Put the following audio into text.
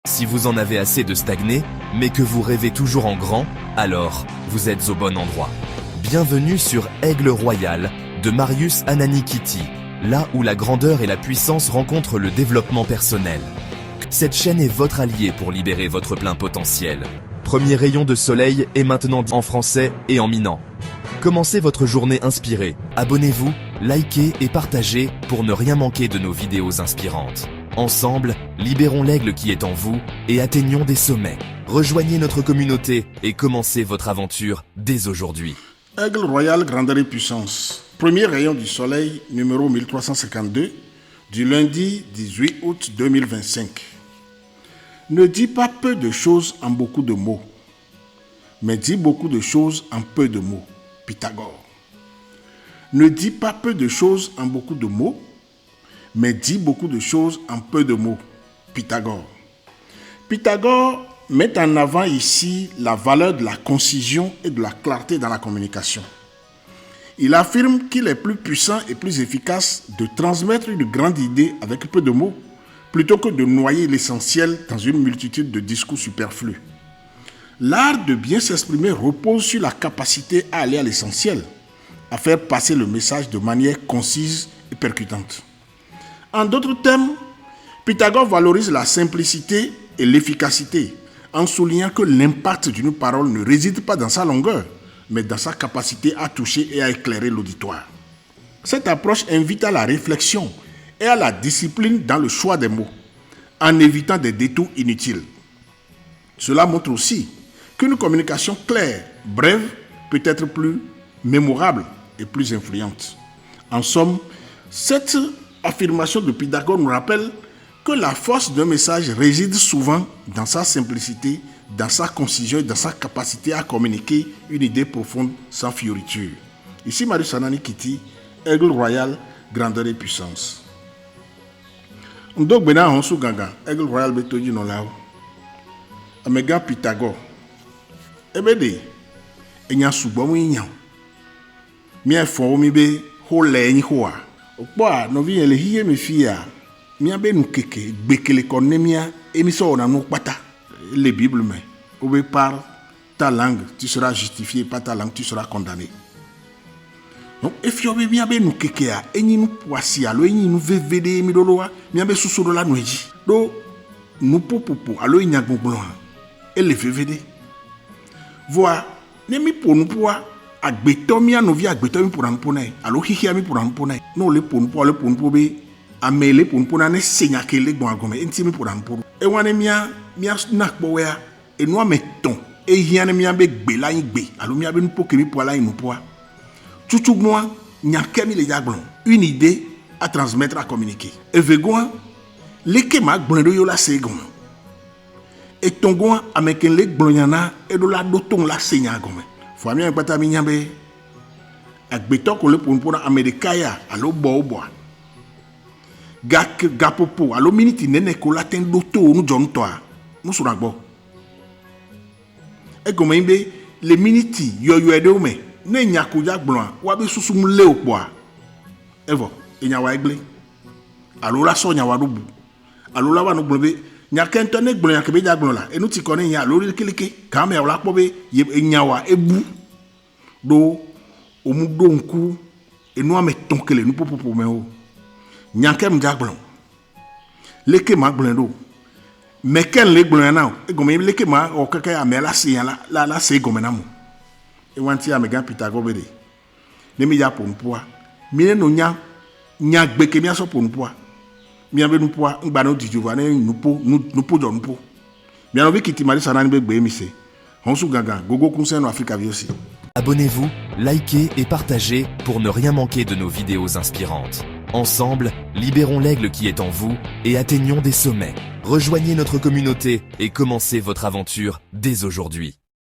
Si vous en avez assez de stagner, mais que vous rêvez toujours en grand, alors vous êtes au bon endroit. Bienvenue sur Aigle Royal de Marius Ananikiti, là où la grandeur et la puissance rencontrent le développement personnel. Cette chaîne est votre allié pour libérer votre plein potentiel. Premier rayon de soleil est maintenant en français et en minant. Commencez votre journée inspirée. Abonnez-vous, likez et partagez pour ne rien manquer de nos vidéos inspirantes. Ensemble, libérons l'aigle qui est en vous et atteignons des sommets. Rejoignez notre communauté et commencez votre aventure dès aujourd'hui. Aigle Royal, grandeur et puissance. Premier rayon du soleil, numéro 1352, du lundi 18 août 2025. Ne dis pas peu de choses en beaucoup de mots, mais dis beaucoup de choses en peu de mots. Pythagore. Ne dis pas peu de choses en beaucoup de mots, mais dis beaucoup de choses en peu de mots. Pythagore. Pythagore met en avant ici la valeur de la concision et de la clarté dans la communication. Il affirme qu'il est plus puissant et plus efficace de transmettre une grande idée avec peu de mots, plutôt que de noyer l'essentiel dans une multitude de discours superflus. L'art de bien s'exprimer repose sur la capacité à aller à l'essentiel, à faire passer le message de manière concise et percutante. En d'autres termes, Pythagore valorise la simplicité et l'efficacité en soulignant que l'impact d'une parole ne réside pas dans sa longueur, mais dans sa capacité à toucher et à éclairer l'auditoire. Cette approche invite à la réflexion et à la discipline dans le choix des mots, en évitant des détours inutiles. Cela montre aussi qu'une communication claire, brève, peut être plus mémorable et plus influente. En somme, cette affirmation de Pythagore nous rappelle que la force d'un message réside souvent dans sa simplicité, dans sa concision et dans sa capacité à communiquer une idée profonde sans fioriture. Ici Marius Ananikiti, Aigle Royal, grandeur et puissance. Donc bena honsu ganga, Aigle Royal betoji no lao. Amega Pythagore. Ebede, enya subomu inyao. Mia fo mi be ho le nyi ho a. Okpa no vi ele hiye me fia. Mia be nu keke gbekele konne mia emiso na no pata. Les Bibles mais obe par ta langue tu seras justifié, par ta langue tu seras condamné. Donc efio be mia be nu keke a enyi nu poasi alo enyi nu vevede mi doloa mia be susu do la noeji. Do nu popopo alo inyagbongbon ele vevede. Voa ne mi ponu poa agbeto mi anovi agbeto mi poran pona alo hihia mi poran pona no le ponu po be amele ponu pona ne senya kele gbon agome enti mi poran po e wane mia nakpo wea enu ameton e hia ne mia be gbe la yin gbe alo mia be nu po kemi po la yin nu poa tutugbon nya kemi le jagbon une idée à transmettre, à communiquer e vegoa leke ma gbon do yo la segon et tongon ameken le glonyana et do la dotong la senya gome fo mi akpata mi nyambe agbeto ko le ponpona amerikaya alo bobo gak gapopo alo miniti nene ko la ten doto nu jonto a musura gbo e gome be le miniti yoyo edo me ne nyako jagbon wa be susum le opo a evo enya wa egle alo la so nya wa do bu alo la wa no gbe nyakento ne gbon yakebe jagbon la enu ti kone nya lori keleke ka me wala po be nyawa ebu do omudo nku enu ame tonkele nu popopo me o nyakem jagbon leke ma gbon do meken le gbon na e gome leke ma o keke amela se yan la se gome na mo e wanti amega Pythagore be de ne mi ja ponpoa mi ne no nya gbeke mi aso ponpoa mi abe nupoa ngba no dijova ne nupo jo nupo mi anobi kiti Marius Ananikiti be gbe mi se honsu gaga gogo kunsen no Africa vi aussi. Abonnez-vous, likez et partagez pour ne rien manquer de nos vidéos inspirantes. Ensemble, libérons l'aigle qui est en vous et atteignons des sommets. Rejoignez notre communauté et commencez votre aventure dès aujourd'hui.